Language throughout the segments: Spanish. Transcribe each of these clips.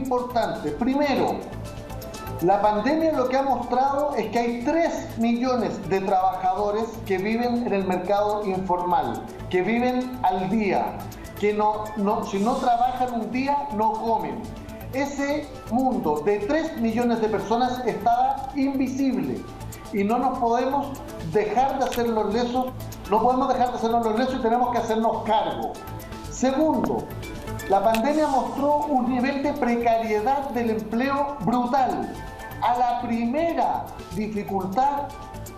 importante. Primero, la pandemia lo que ha mostrado es que hay 3 millones de trabajadores que viven en el mercado informal, que viven al día, que si no trabajan un día no comen. Ese mundo de 3 millones de personas estaba invisible y no nos podemos dejar de hacer los lesos, y tenemos que hacernos cargo. Segundo, la pandemia mostró un nivel de precariedad del empleo brutal. A la primera dificultad,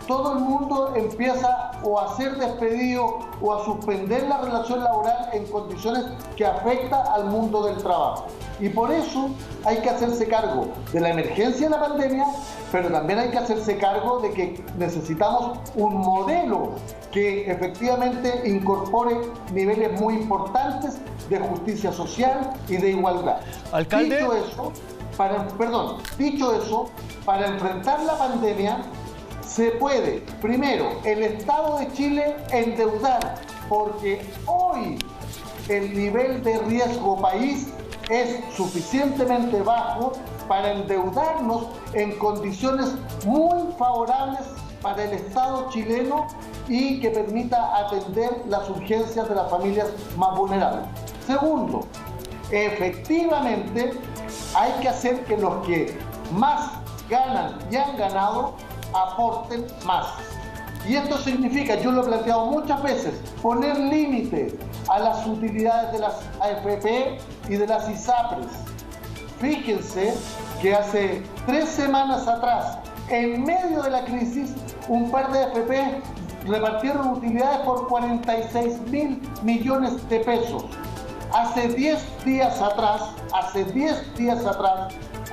todo el mundo empieza o a ser despedido o a suspender la relación laboral en condiciones que afectan al mundo del trabajo. Y por eso hay que hacerse cargo de la emergencia de la pandemia, pero también hay que hacerse cargo de que necesitamos un modelo que efectivamente incorpore niveles muy importantes de justicia social y de igualdad. Alcalde. Dicho eso, para enfrentar la pandemia se puede, primero, el Estado de Chile endeudar, porque hoy el nivel de riesgo país es suficientemente bajo para endeudarnos en condiciones muy favorables para el Estado chileno y que permita atender las urgencias de las familias más vulnerables. Segundo, efectivamente hay que hacer que los que más ganan y han ganado aporten más. Y esto significa, yo lo he planteado muchas veces, poner límite a las utilidades de las AFP y de las ISAPRES. Fíjense que hace 3 semanas atrás, en medio de la crisis, un par de AFP repartieron utilidades por 46.000 millones de pesos. Hace 10 días atrás,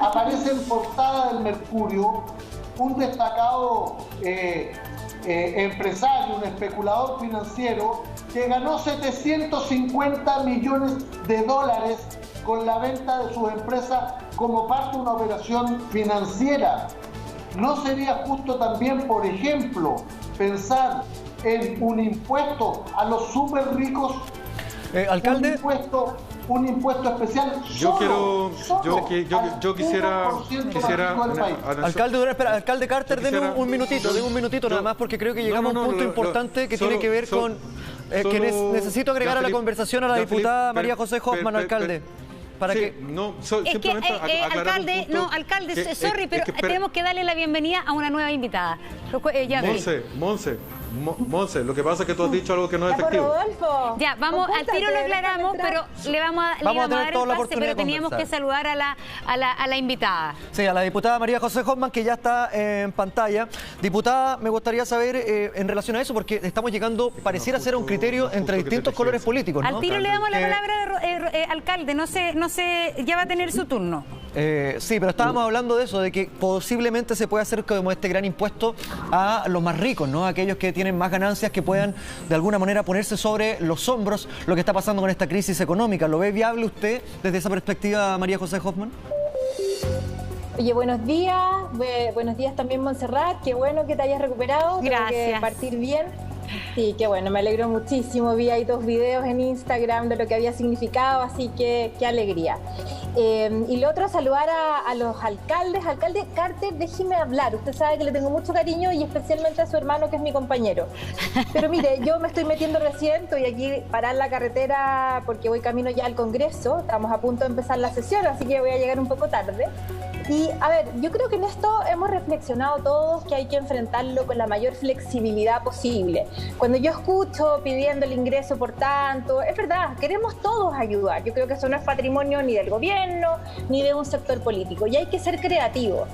aparece en portada del Mercurio un destacado empresario, un especulador financiero que ganó 750 millones de dólares con la venta de sus empresas como parte de una operación financiera. ¿No sería justo también, por ejemplo, pensar en un impuesto a los súper ricos? Alcalde. Un impuesto especial. Yo quisiera Alcalde Carter, deme un minutito nada más, porque creo que llegamos a un punto importante que tiene que ver con necesito agregar a la conversación a la diputada María José Hoffman, alcalde. Alcalde, sorry, pero tenemos que darle la bienvenida a una nueva invitada. Monse, lo que pasa es que tú has dicho algo que no es efectivo. Ya, vamos, al tiro lo aclaramos, pero le vamos a dar el pase, pero teníamos que saludar a la invitada. Sí, a la diputada María José Hoffman, que ya está en pantalla. Diputada, me gustaría saber en relación a eso, porque estamos llegando, pareciera ser un criterio entre distintos colores políticos, ¿no? Al tiro le damos la palabra, alcalde, no sé, ya va a tener su turno. Sí, pero estábamos hablando de eso, de que posiblemente se puede hacer como este gran impuesto a los más ricos, ¿no? Aquellos que tienen más ganancias, que puedan de alguna manera ponerse sobre los hombros lo que está pasando con esta crisis económica. ¿Lo ve viable usted desde esa perspectiva, María José Hoffman? Oye, buenos días también, Montserrat, qué bueno que te hayas recuperado. Gracias. Tengo que partir bien. Sí, qué bueno, me alegro muchísimo. Vi ahí 2 videos en Instagram de lo que había significado, así que qué alegría. Y lo otro, saludar a los alcaldes. Alcalde Carter, déjeme hablar. Usted sabe que le tengo mucho cariño y especialmente a su hermano, que es mi compañero. Pero mire, yo me estoy metiendo recién, estoy aquí parar la carretera porque voy camino ya al Congreso. Estamos a punto de empezar la sesión, así que voy a llegar un poco tarde. Y a ver, yo creo que en esto hemos reflexionado todos que hay que enfrentarlo con la mayor flexibilidad posible. Cuando yo escucho pidiendo el ingreso por tanto, es verdad, queremos todos ayudar. Yo creo que eso no es patrimonio ni del gobierno ni de un sector político y hay que ser creativos.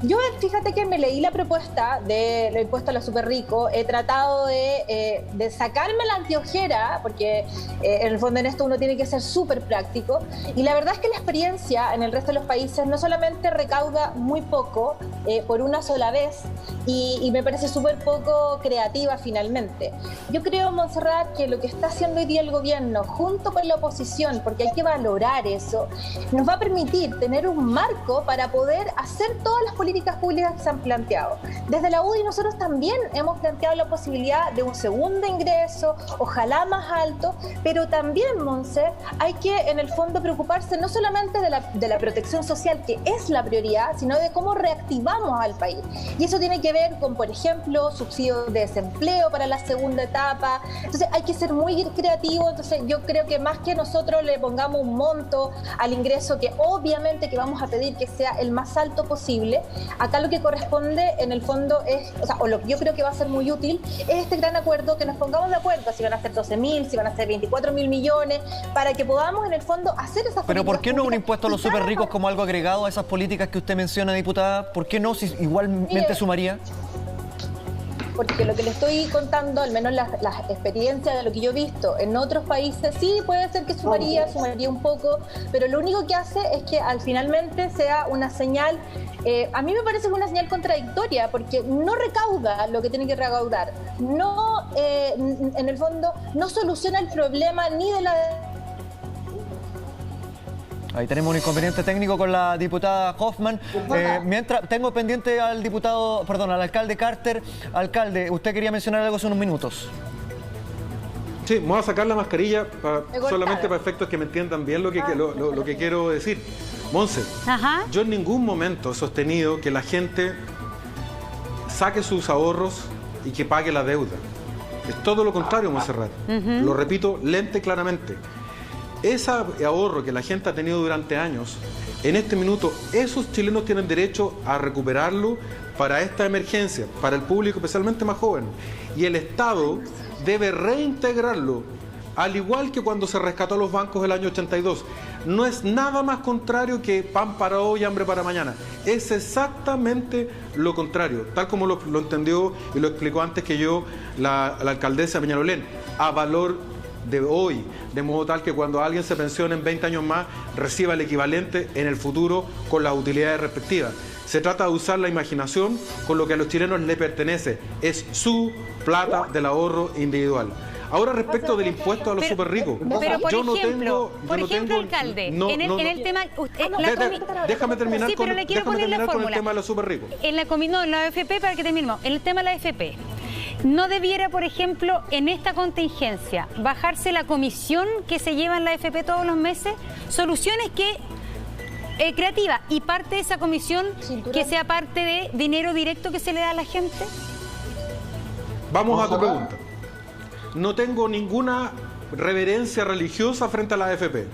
Yo, fíjate que me leí la propuesta del impuesto a los súper ricos, he tratado de sacarme la anteojera, porque en el fondo en esto uno tiene que ser súper práctico, y la verdad es que la experiencia en el resto de los países no solamente recauda muy poco por una sola vez, y me parece súper poco creativa finalmente. finalmente. Yo creo, Montserrat, que lo que está haciendo hoy día el gobierno, junto con la oposición, porque hay que valorar eso, nos va a permitir tener un marco para poder hacer todas las políticas públicas que se han planteado. Desde la UDI nosotros también hemos planteado la posibilidad de un segundo ingreso, ojalá más alto, pero también, Monse, hay que en el fondo preocuparse no solamente de la protección social, que es la prioridad, sino de cómo reactivamos al país. Y eso tiene que ver con, por ejemplo, subsidios de desempleo para la segunda etapa. Entonces hay que ser muy creativo. Entonces yo creo que más que nosotros le pongamos un monto al ingreso, que obviamente que vamos a pedir que sea el más alto posible, acá lo que corresponde en el fondo es, o lo que yo creo que va a ser muy útil, es este gran acuerdo, que nos pongamos de acuerdo si van a ser 12.000, si van a ser 24.000 millones, para que podamos en el fondo hacer esas políticas. Pero ¿por qué no un impuesto a los súper ricos como algo agregado a esas políticas que usted menciona, diputada? ¿Por qué no, si igualmente sumaría? Porque lo que le estoy contando, al menos las experiencias de lo que yo he visto en otros países, sí puede ser que sumaría un poco, pero lo único que hace es que al finalmente sea una señal, a mí me parece que es una señal contradictoria, porque no recauda lo que tiene que recaudar, no, en el fondo, no soluciona el problema ni de la... Ahí tenemos un inconveniente técnico con la diputada Hoffman. Mientras tengo pendiente al alcalde Carter. Alcalde, usted quería mencionar algo hace unos minutos. Sí, me voy a sacar la mascarilla solamente para efectos que me entiendan bien lo que quiero decir. Monse, yo en ningún momento he sostenido que la gente saque sus ahorros y que pague la deuda. Es todo lo contrario, Montserrat. Lo repito lenta y claramente. Ese ahorro que la gente ha tenido durante años, en este minuto, esos chilenos tienen derecho a recuperarlo para esta emergencia, para el público especialmente más joven. Y el Estado debe reintegrarlo, al igual que cuando se rescató a los bancos el año 82. No es nada más contrario que pan para hoy y hambre para mañana. Es exactamente lo contrario, tal como lo entendió y lo explicó antes que yo la alcaldesa Peñalolén, a valor de hoy, de modo tal que cuando alguien se pensione en 20 años más, reciba el equivalente en el futuro con las utilidades respectivas. Se trata de usar la imaginación con lo que a los chilenos les pertenece. Es su plata del ahorro individual. Ahora, respecto del impuesto a los súper ricos, pero por ejemplo, alcalde, en el tema... déjame terminar sí, pero le quiero poner la fórmula. Con el tema de los súper ricos. En la AFP, para que terminemos, en el tema de la AFP, ¿no debiera, por ejemplo, en esta contingencia, bajarse la comisión que se lleva en la AFP todos los meses? Soluciones que... creativa, y parte de esa comisión que sea parte de dinero directo que se le da a la gente. Vamos a tu pregunta. No tengo ninguna reverencia religiosa frente a la AFP.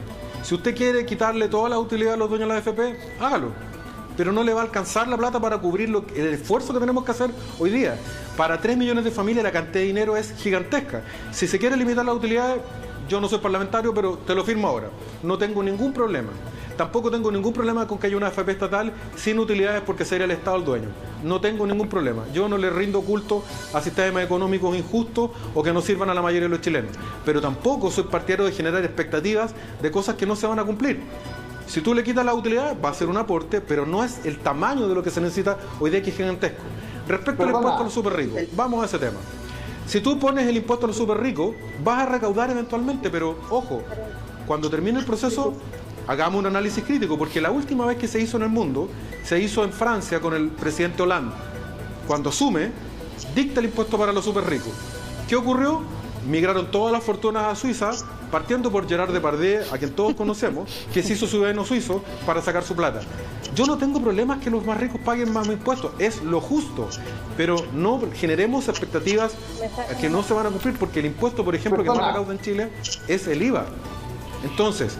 Si usted quiere quitarle toda la utilidad a los dueños de la AFP, hágalo. Pero no le va a alcanzar la plata para cubrir el esfuerzo que tenemos que hacer hoy día. Para 3 millones de familias la cantidad de dinero es gigantesca. Si se quiere limitar las utilidades, yo no soy parlamentario, pero te lo firmo ahora. No tengo ningún problema. Tampoco tengo ningún problema con que haya una AFP estatal sin utilidades porque sería el Estado el dueño. No tengo ningún problema. Yo no le rindo culto a sistemas económicos injustos o que no sirvan a la mayoría de los chilenos. Pero tampoco soy partidario de generar expectativas de cosas que no se van a cumplir. Si tú le quitas la utilidad, va a ser un aporte, pero no es el tamaño de lo que se necesita hoy día, que es gigantesco. Respecto al impuesto a los súper ricos, vamos a ese tema. Si tú pones el impuesto a los súper ricos, vas a recaudar eventualmente, pero ojo, cuando termine el proceso, hagamos un análisis crítico, porque la última vez que se hizo en el mundo, se hizo en Francia con el presidente Hollande. Cuando asume, dicta el impuesto para los súper ricos. ¿Qué ocurrió? Migraron todas las fortunas a Suiza, partiendo por Gerard Depardieu, a quien todos conocemos, que se hizo ciudadano suizo para sacar su plata. Yo no tengo problemas que los más ricos paguen más impuestos, es lo justo, pero no generemos expectativas que no se van a cumplir, porque el impuesto, por ejemplo, que más recauda en Chile es el IVA. Entonces,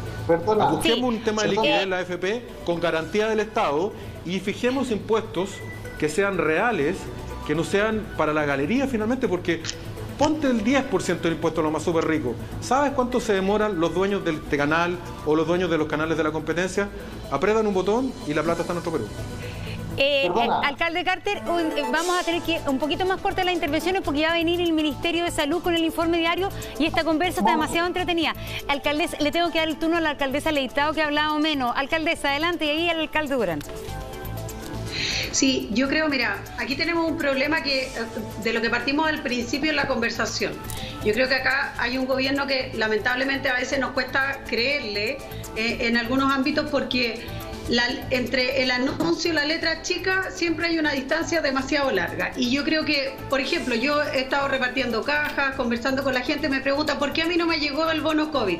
busquemos un tema de liquidez en la AFP con garantía del Estado y fijemos impuestos que sean reales, que no sean para la galería finalmente, porque ponte el 10% del impuesto a los más súper ricos. ¿Sabes cuánto se demoran los dueños de este canal o los dueños de los canales de la competencia? Apretan un botón y la plata está en nuestro Perú. Alcalde Carter, vamos a tener que un poquito más corta las intervenciones porque ya va a venir el Ministerio de Salud con el informe diario y esta conversa está demasiado entretenida. Alcaldesa, le tengo que dar el turno a la alcaldesa Leitao, que ha hablado menos. Alcaldesa, adelante, y ahí el alcalde Durán. Sí, yo creo, mira, aquí tenemos un problema que de lo que partimos al principio en la conversación. Yo creo que acá hay un gobierno que lamentablemente a veces nos cuesta creerle en algunos ámbitos porque entre el anuncio y la letra chica siempre hay una distancia demasiado larga. Y yo creo que, por ejemplo, yo he estado repartiendo cajas, conversando con la gente, me pregunta ¿por qué a mí no me llegó el bono COVID?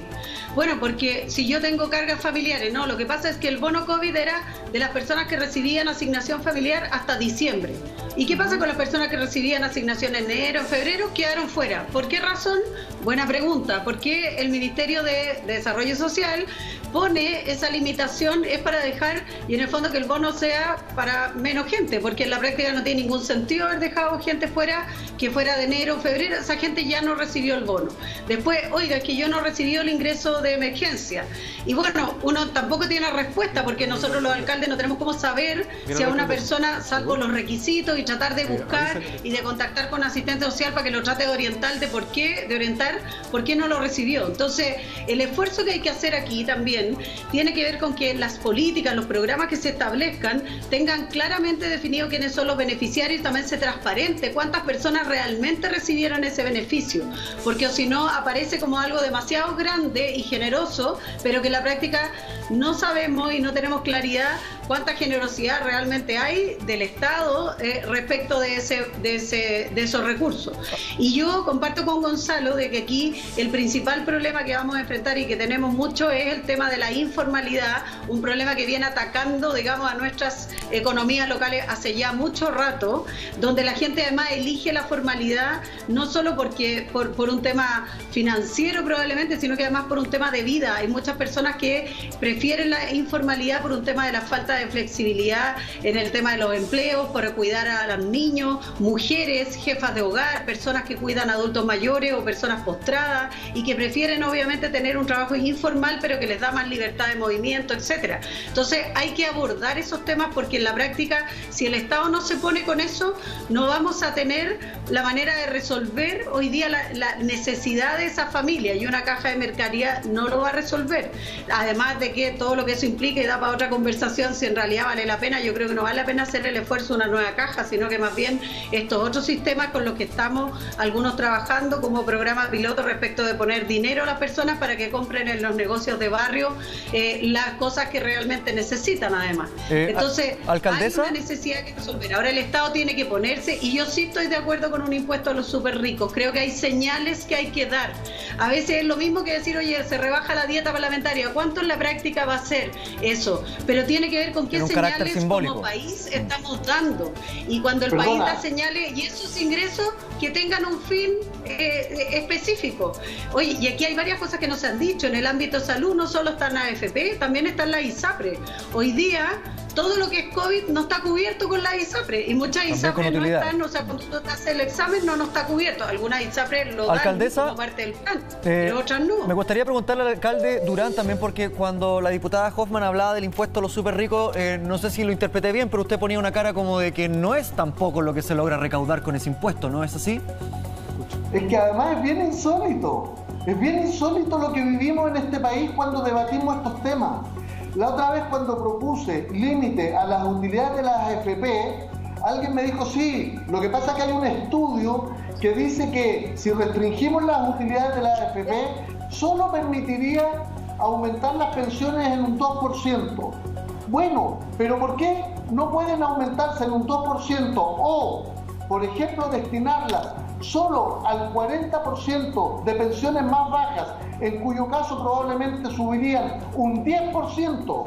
Bueno, porque si yo tengo cargas familiares, no, lo que pasa es que el bono COVID era de las personas que recibían asignación familiar hasta diciembre. ¿Y qué pasa con las personas que recibían asignación en enero, en febrero? Quedaron fuera. ¿Por qué razón? Buena pregunta. ¿Por qué el Ministerio de Desarrollo Social pone esa limitación? Es para dejar, y en el fondo que el bono sea para menos gente, porque en la práctica no tiene ningún sentido haber dejado gente fuera, que fuera de enero o febrero, esa gente ya no recibió el bono. Después, oiga, es que yo no recibí el ingreso de emergencia. Y bueno, uno tampoco tiene respuesta, porque nosotros los alcaldes no tenemos cómo saber si a una persona, salvo los requisitos, y tratar de buscar y de contactar con asistente social para que lo trate de orientar por qué no lo recibió. Entonces, el esfuerzo que hay que hacer aquí también tiene que ver con que las políticas, los programas que se establezcan tengan claramente definido quiénes son los beneficiarios y también se transparente cuántas personas realmente recibieron ese beneficio, porque o si no aparece como algo demasiado grande y generoso, pero que en la práctica no sabemos y no tenemos claridad cuánta generosidad realmente hay del Estado respecto de esos recursos. Y yo comparto con Gonzalo de que aquí el principal problema que vamos a enfrentar y que tenemos mucho es el tema de la informalidad, un problema que viene atacando, digamos, a nuestras economías locales hace ya mucho rato, donde la gente además elige la formalidad no solo por un tema financiero probablemente, sino que además por un tema de vida. Hay muchas personas que prefieren la informalidad por un tema de la falta de flexibilidad en el tema de los empleos, para cuidar a los niños, mujeres, jefas de hogar, personas que cuidan a adultos mayores o personas postradas y que prefieren obviamente tener un trabajo informal pero que les da más libertad de movimiento, etcétera. Entonces hay que abordar esos temas porque en la práctica, si el Estado no se pone con eso, no vamos a tener la manera de resolver hoy día la necesidad de esa familia, y una caja de mercadería no lo va a resolver. Además de que todo lo que eso implica y da para otra conversación, si en realidad vale la pena, yo creo que no vale la pena hacer el esfuerzo de una nueva caja, sino que más bien estos otros sistemas con los que estamos algunos trabajando como programa piloto respecto de poner dinero a las personas para que compren en los negocios de barrio las cosas que realmente necesitan además. Entonces, ¿alcaldesa? Hay una necesidad que resolver. Ahora el Estado tiene que ponerse, y yo sí estoy de acuerdo con un impuesto a los súper ricos. Creo que hay señales que hay que dar. A veces es lo mismo que decir, oye, se rebaja la dieta parlamentaria. ¿Cuánto en la práctica va a ser eso? Pero tiene que ver con qué señales como país estamos dando. Y cuando el país da señales y esos ingresos que tengan un fin específico. Oye, y aquí hay varias cosas que no se han dicho. En el ámbito de salud no solo están las AFP, también están las ISAPRE. Hoy día todo lo que es COVID no está cubierto con las ISAPRE, y muchas ISAPRE no están, o sea, cuando tú te haces el examen no está cubierto. Algunas ISAPRE lo dan como parte del plan, pero otras no. Me gustaría preguntarle al alcalde Durán también, porque cuando la diputada Hoffman hablaba del impuesto a los súper ricos, no sé si lo interpreté bien, pero usted ponía una cara como de que no es tampoco lo que se logra recaudar con ese impuesto, ¿no es así? Es que además es bien insólito lo que vivimos en este país cuando debatimos estos temas. La otra vez cuando propuse límite a las utilidades de las AFP, alguien me dijo, sí, lo que pasa es que hay un estudio que dice que si restringimos las utilidades de las AFP, solo permitiría aumentar las pensiones en un 2%. Bueno, pero ¿por qué no pueden aumentarse en un 2%? O, por ejemplo, destinarlas solo al 40% de pensiones más bajas, en cuyo caso probablemente subirían un 10%,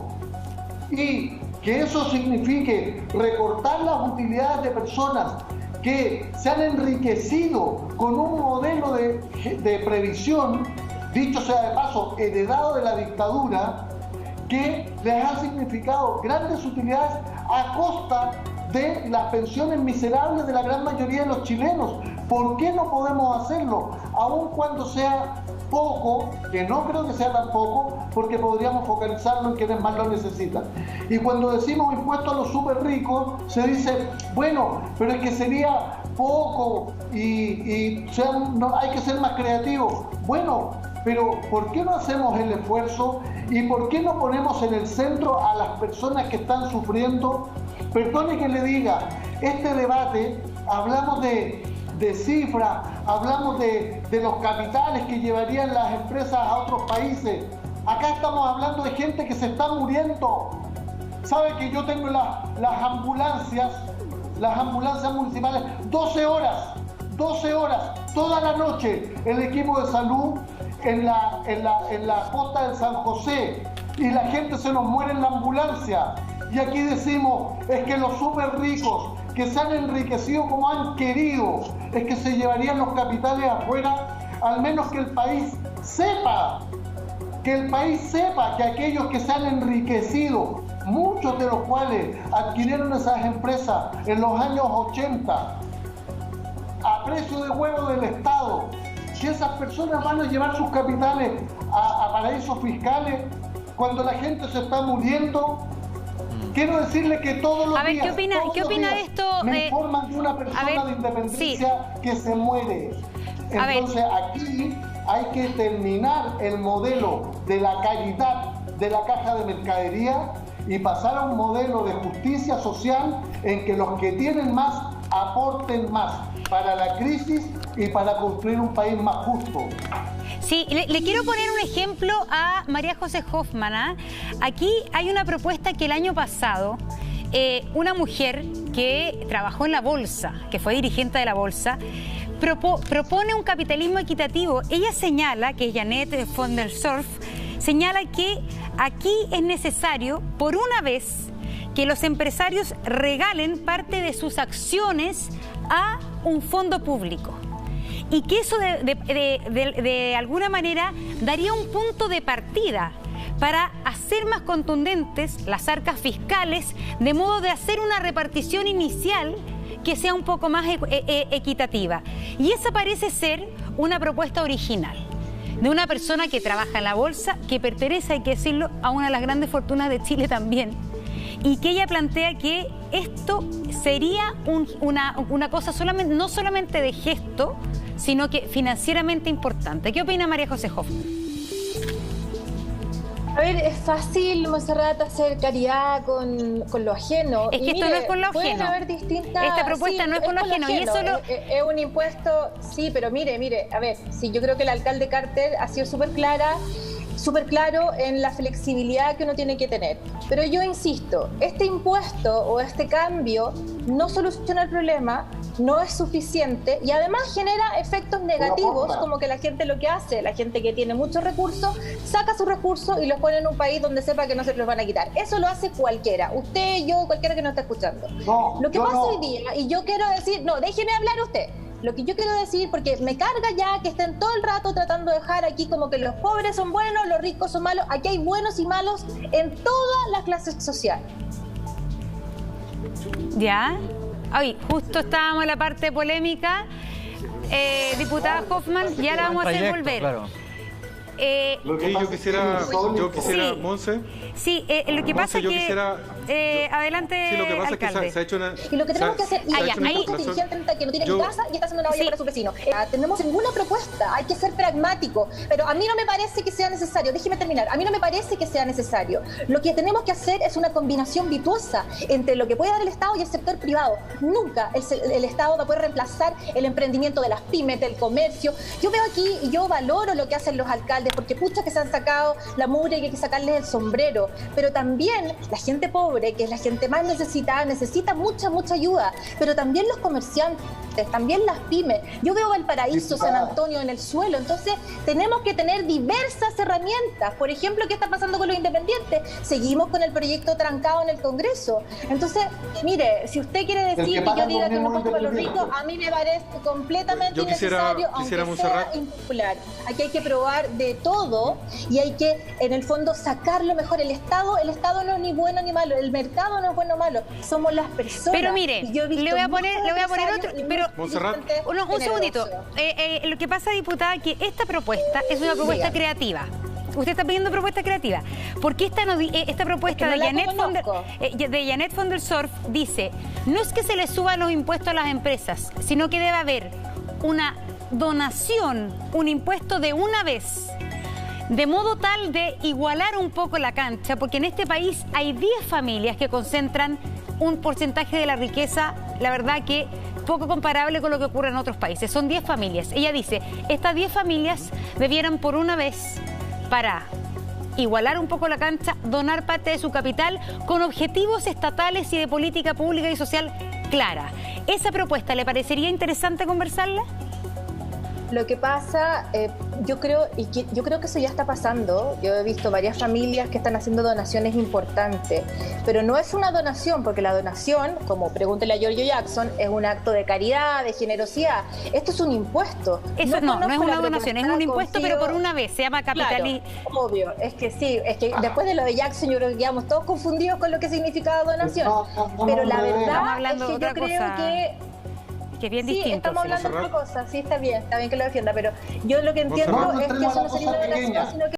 y que eso signifique recortar las utilidades de personas que se han enriquecido con un modelo de previsión, dicho sea de paso, heredado de la dictadura, que les ha significado grandes utilidades a costa de las pensiones miserables de la gran mayoría de los chilenos. ¿Por qué no podemos hacerlo? Aun cuando sea poco, que no creo que sea tan poco, porque podríamos focalizarlo en quienes más lo necesitan. Y cuando decimos impuesto a los súper ricos, se dice, bueno, pero es que sería poco y hay que ser más creativos. Bueno, pero ¿por qué no hacemos el esfuerzo y por qué no ponemos en el centro a las personas que están sufriendo Perdone que le diga, este debate, hablamos de cifras, hablamos de los capitales que llevarían las empresas a otros países. Acá estamos hablando de gente que se está muriendo. ¿Sabe que yo tengo las ambulancias municipales, 12 horas, toda la noche, el equipo de salud en la costa del San José, y la gente se nos muere en la ambulancia? Y aquí decimos, es que los súper ricos que se han enriquecido como han querido, es que se llevarían los capitales afuera. Al menos que el país sepa que aquellos que se han enriquecido, muchos de los cuales adquirieron esas empresas en los años 80 a precio de huevo del Estado, que esas personas van a llevar sus capitales a paraísos fiscales cuando la gente se está muriendo. Quiero decirle que todos los días, ¿qué opina de esto? Me informan de una persona de Independencia que se muere. Entonces aquí hay que terminar el modelo de la caridad de la caja de mercadería y pasar a un modelo de justicia social en que los que tienen más aporten más para la crisis y para construir un país más justo. Sí, le quiero poner un ejemplo a María José Hoffman. Aquí hay una propuesta que el año pasado una mujer que trabajó en la bolsa, que fue dirigente de la bolsa, propone un capitalismo equitativo. Ella señala, que es Janet von der Zorf, señala que aquí es necesario, por una vez, que los empresarios regalen parte de sus acciones a un fondo público. Y que eso de alguna manera daría un punto de partida para hacer más contundentes las arcas fiscales, de modo de hacer una repartición inicial que sea un poco más equitativa. Y esa parece ser una propuesta original de una persona que trabaja en la bolsa, que pertenece, hay que decirlo, a una de las grandes fortunas de Chile también, y que ella plantea que esto sería una cosa no solamente de gesto, sino que financieramente importante. ¿Qué opina María José Hoffman? A ver, es fácil, Monserrat, hacer caridad con lo ajeno. Es que esto no es con lo ajeno. Haber distintas... Esta propuesta no es con lo ajeno. Y eso es un impuesto, sí, pero mire, a ver, sí, yo creo que el alcalde Carter ha sido súper claro en la flexibilidad que uno tiene que tener. Pero yo insisto, este impuesto o este cambio no soluciona el problema, no es suficiente y además genera efectos negativos, como que la gente lo que hace, la gente que tiene muchos recursos, saca sus recursos y los pone en un país donde sepa que no se los van a quitar. Eso lo hace cualquiera, usted, yo, cualquiera que nos está escuchando. Lo que pasa hoy día, y yo quiero decir, no, déjeme hablar usted. Lo que yo quiero decir, porque me carga ya que estén todo el rato tratando de dejar aquí como que los pobres son buenos, los ricos son malos. Aquí hay buenos y malos en todas las clases sociales. ¿Ya? Ay, justo estábamos en la parte polémica. Diputada Hoffman, ya la vamos a hacer volver. Claro. Yo quisiera, sí. Monse. Sí, lo que pasa es que... adelante, sí, lo que pasa alcalde. es que se ha hecho una... Y lo que tenemos que hacer, hay un dirigente que no tiene ni casa y está haciendo una olla para su vecino. Tenemos ninguna propuesta, hay que ser pragmático. Pero a mí no me parece que sea necesario, déjeme terminar, a mí no me parece que sea necesario. Lo que tenemos que hacer es una combinación virtuosa entre lo que puede dar el Estado y el sector privado. Nunca el Estado va a poder reemplazar el emprendimiento de las pymes, del comercio. Yo veo aquí y yo valoro lo que hacen los alcaldes, porque pucha que se han sacado la mugre y hay que sacarles el sombrero. Pero también la gente pobre, que es la gente más necesitada, necesita mucha ayuda. Pero también los comerciantes, también las pymes. Yo veo Valparaíso, San Antonio en el suelo. Entonces tenemos que tener diversas herramientas. Por ejemplo, ¿qué está pasando con los independientes? Seguimos con el proyecto trancado en el Congreso. Entonces, mire, si usted quiere decir que yo diga que no impuesto para los ricos, a mí me parece completamente innecesario, aunque sea impopular. Aquí hay que probar de todo y hay que, en el fondo, sacar lo mejor. El Estado no es ni bueno ni malo, el mercado no es bueno o malo, somos las personas. Pero mire, le voy a poner otro, pero un segundito. Lo que pasa, diputada, que esta propuesta es una propuesta creativa. Usted está pidiendo propuesta creativa, porque esta propuesta de Janet von der Zorf dice, no es que se le suban los impuestos a las empresas, sino que debe haber una donación, un impuesto de una vez, de modo tal de igualar un poco la cancha, porque en este país hay 10 familias que concentran un porcentaje de la riqueza, la verdad que poco comparable con lo que ocurre en otros países. Son 10 familias. Ella dice, estas 10 familias debieran por una vez, para igualar un poco la cancha, donar parte de su capital con objetivos estatales y de política pública y social clara. ¿Esa propuesta le parecería interesante conversarla? Lo que pasa, yo creo que eso ya está pasando. Yo he visto varias familias que están haciendo donaciones importantes, pero no es una donación, porque la donación, como pregúntele a Giorgio Jackson, es un acto de caridad, de generosidad. Esto es un impuesto. Eso no es una donación, es un impuesto, pero por una vez, se llama capitalismo. Claro, obvio, es que sí, es que después de lo de Jackson yo creo que quedamos todos confundidos con lo que significaba donación. pero la verdad es que yo creo que es bien distinto. Sí, estamos hablando de otra cosa, sí, está bien que lo defienda, pero yo lo que entiendo es que eso no sería una donación, sino que